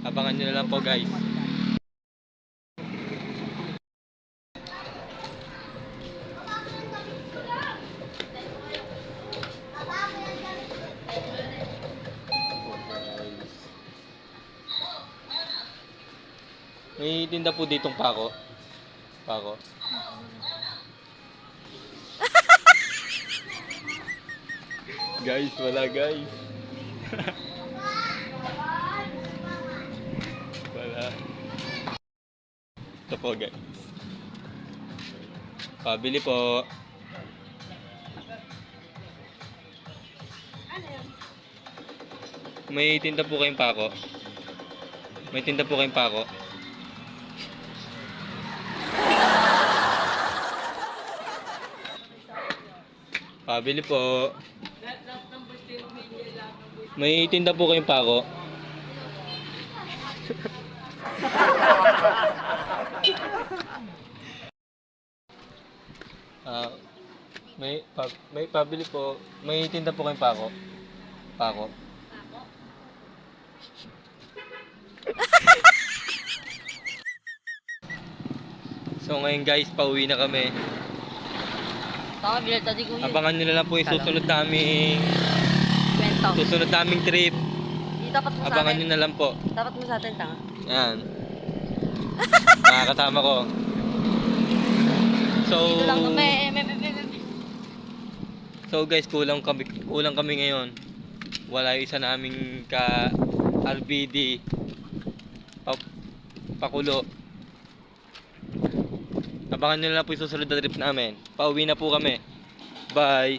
Abangan nyo na lang po guys. May tinda po ditong pako. Pako. Guys, wala guys. Wala. Ito po guys. Pabili po. May tinda po kayong pako. May tinda po kayong pako. Pabili po. May tinda po kayong pako. May pabili po. May tinda po kayong pako. Pako. So ngayon guys, pauwi na kami. Abangan nyo na lang po yung susunod naming trip. Abangan nyo na lang po. Dapat mo sa atin, tanga. Yan. Mga kasama ko. So guys, kulang kami ngayon. Wala yung isa naming ka RBD pakulo. Abangan nyo na lang po yung susunod na trip namin. Pauwi na po kami. Bye.